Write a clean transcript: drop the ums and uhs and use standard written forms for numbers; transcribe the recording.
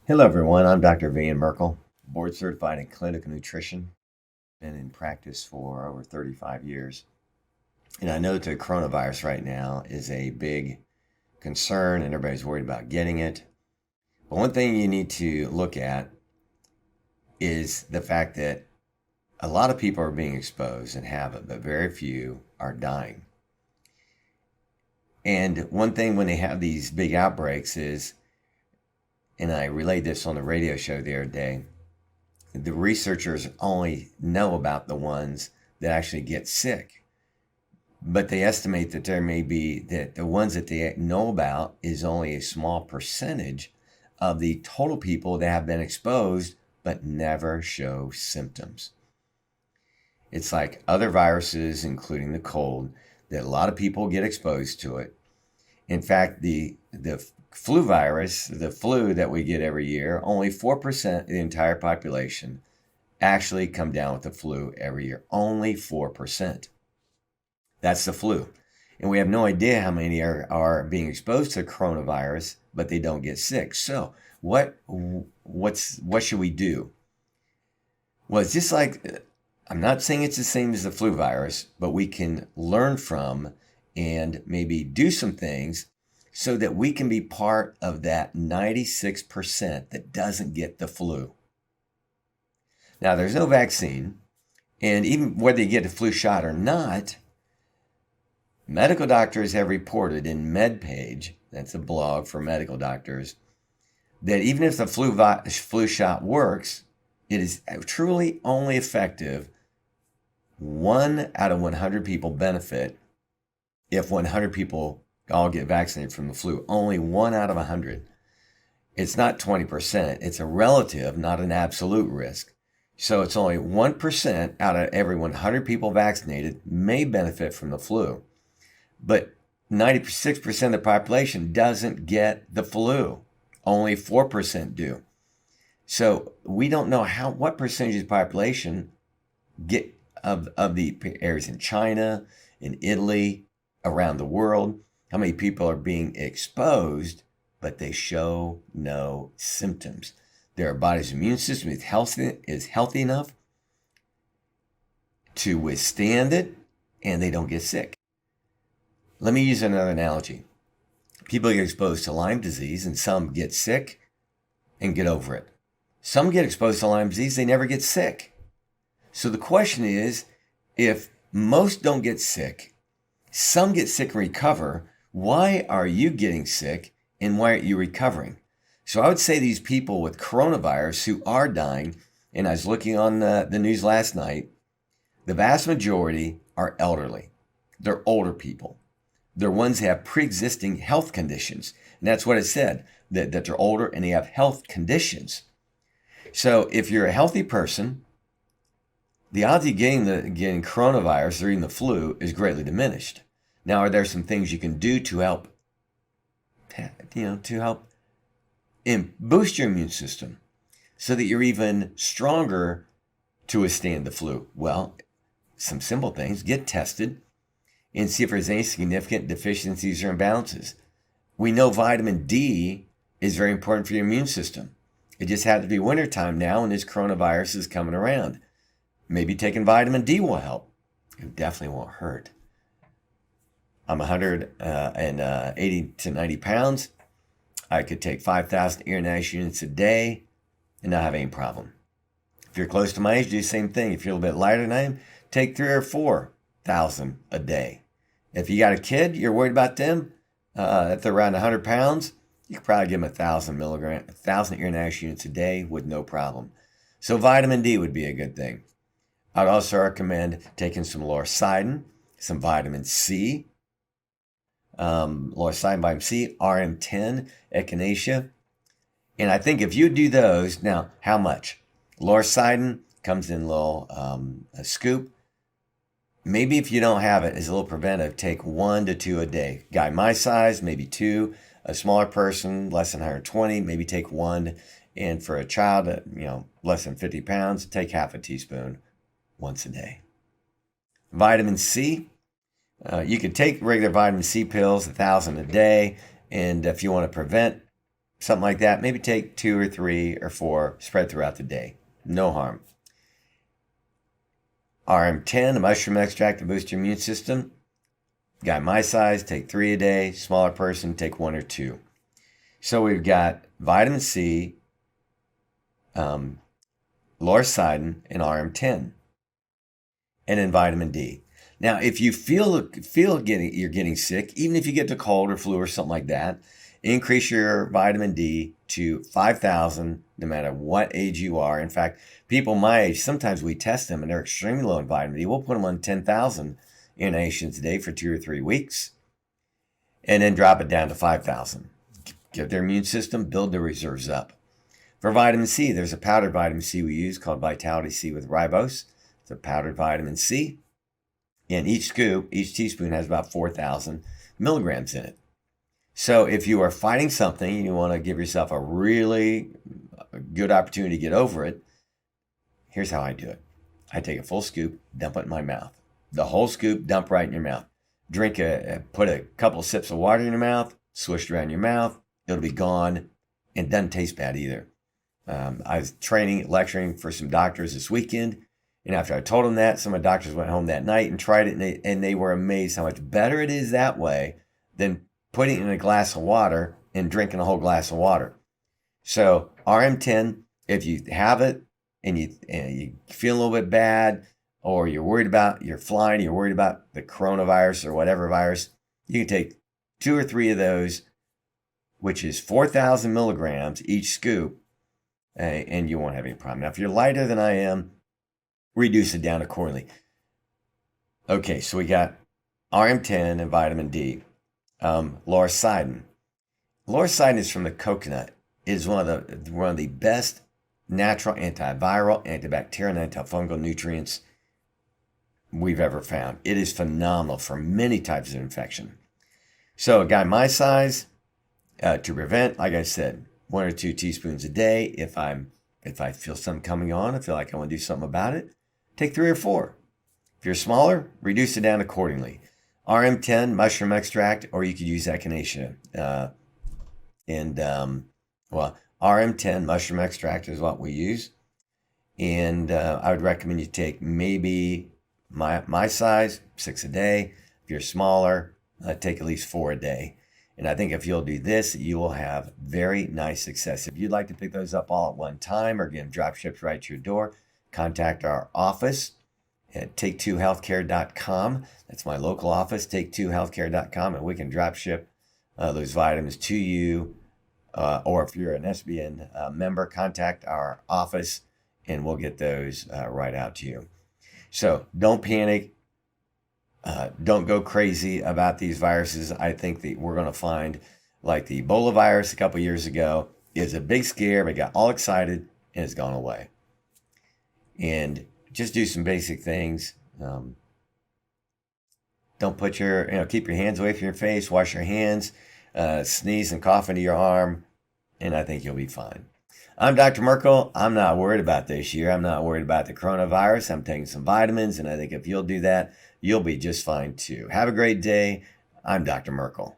Hello, everyone. I'm Dr. Van Merkel, board certified in clinical nutrition. Been in practice for over 35 years. And I know that the coronavirus right now is a big concern and everybody's worried about getting it. But one thing you need to look at is the fact that a lot of people are being exposed and have it, but very few are dying. And one thing when they have these big outbreaks is, and I relayed this on the radio show the other day, the researchers only know about the ones that actually get sick. But they estimate that there may be that the ones that they know about is only a small percentage of the total people that have been exposed but never show symptoms. It's like other viruses, including the cold, that a lot of people get exposed to it. In fact, the flu virus, the flu that we get every year, only 4% of the entire population actually come down with the flu every year. Only 4%. That's the flu. And we have no idea how many are being exposed to coronavirus, but they don't get sick. So what should we do? Well, it's just like, I'm not saying it's the same as the flu virus, but we can learn from and maybe do some things so that we can be part of that 96% that doesn't get the flu. Now, there's no vaccine, and even whether you get a flu shot or not, medical doctors have reported in MedPage, that's a blog for medical doctors, that even if the flu shot works, it is truly only effective. 1 out of 100 people benefit if 100 people all get vaccinated from the flu. Only 1 out of 100. It's not 20%. It's a relative, not an absolute risk. So it's only 1% out of every 100 people vaccinated may benefit from the flu. But 96% of the population doesn't get the flu. Only 4% do. So we don't know what percentage of the population get of the areas in China, in Italy, around the world, how many people are being exposed, but they show no symptoms. Their body's immune system is healthy enough to withstand it, and they don't get sick. Let me use another analogy. People get exposed to Lyme disease, and some get sick and get over it. Some get exposed to Lyme disease, they never get sick. So the question is, if most don't get sick, some get sick and recover, why are you getting sick and why aren't you recovering? So I would say these people with coronavirus who are dying, and I was looking on the news last night, the vast majority are elderly. They're older people. They're ones that have pre-existing health conditions. And that's what it said, that they're older and they have health conditions. So if you're a healthy person, the odds of getting coronavirus or even the flu is greatly diminished. Now, are there some things you can do to help, boost your immune system so that you're even stronger to withstand the flu? Well, some simple things. Get tested and see if there's any significant deficiencies or imbalances. We know vitamin D is very important for your immune system. It just had to be wintertime now and this coronavirus is coming around. Maybe taking vitamin D will help. It definitely won't hurt. I'm 180 to 90 pounds. I could take 5,000 ear nash units a day and not have any problem. If you're close to my age, do the same thing. If you're a little bit lighter than I am, take 3,000 or 4,000 a day. If you got a kid, you're worried about them, if they're around 100 pounds, you could probably give them 1,000 ear nash units a day with no problem. So vitamin D would be a good thing. I'd also recommend taking some lorcidin, some vitamin C, lorcidin, vitamin C, RM10, echinacea. And I think if you do those, now how much? Lorcidin comes in a little a scoop. Maybe if you don't have it as a little preventive, take 1 to 2 a day. Guy my size, maybe 2. A smaller person, less than 120, maybe take 1. And for a child, less than 50 pounds, take half a teaspoon once a day. Vitamin C, you could take regular vitamin C pills, 1,000 a day. And if you want to prevent something like that. Maybe take 2 or 3 or 4, spread throughout the day. No harm. RM10, a mushroom extract to boost your immune system. Guy my size, take 3 a day. Smaller person, take 1 or 2. So we've got vitamin C, lorcidin, and RM10, and then vitamin D. Now, if you feel you're getting sick, even if you get the cold or flu or something like that, increase your vitamin D to 5,000 no matter what age you are. In fact, people my age, sometimes we test them and they're extremely low in vitamin D. We'll put them on 10,000 inhalations a day for 2 or 3 weeks and then drop it down to 5,000. Get their immune system, build their reserves up. For vitamin C, there's a powdered vitamin C we use called Vitality C with ribose. It's a powdered vitamin C. And each teaspoon has about 4,000 milligrams in it. So if you are fighting something and you want to give yourself a really good opportunity to get over it, here's how I do it. I take a full scoop, dump it in my mouth. The whole scoop, dump right in your mouth. Put a couple sips of water in your mouth, swish it around your mouth. It'll be gone and doesn't taste bad either. I was lecturing for some doctors this weekend. And after I told them that, some of the doctors went home that night and tried it, and they were amazed how much better it is that way than putting it in a glass of water and drinking a whole glass of water. So RM10, if you have it and you feel a little bit bad, or you're worried about you're worried about the coronavirus or whatever virus, you can take 2 or 3 of those, which is 4,000 milligrams each scoop, and you won't have any problem. Now, if you're lighter than I am, reduce it down accordingly. Okay, so we got RM10 and vitamin D. Lorcidin. Lorcidin is from the coconut. It is one of the best natural antiviral, antibacterial, and antifungal nutrients we've ever found. It is phenomenal for many types of infection. So a guy my size, to prevent, like I said, 1 or 2 teaspoons a day. If I feel something coming on, I feel like I want to do something about it, take 3 or 4. If you're smaller, reduce it down accordingly. RM10, mushroom extract, or you could use echinacea. RM10, mushroom extract is what we use. And I would recommend you take maybe my size, 6 a day. If you're smaller, take at least 4 a day. And I think if you'll do this, you will have very nice success. If you'd like to pick those up all at one time or get them drop shipped right to your door, contact our office at take2healthcare.com. That's my local office, take2healthcare.com, and we can drop ship those vitamins to you. Or if you're an SBN member, contact our office and we'll get those right out to you. So don't panic. Don't go crazy about these viruses. I think that we're going to find, like the Ebola virus a couple years ago, is a big scare. We got all excited and it's gone away. And just do some basic things. Don't keep your hands away from your face. Wash your hands. Sneeze and cough into your arm, and I think you'll be fine. I'm Dr. Merkel. I'm not worried about this year. I'm not worried about the coronavirus. I'm taking some vitamins, and I think if you'll do that, you'll be just fine too. Have a great day. I'm Dr. Merkel.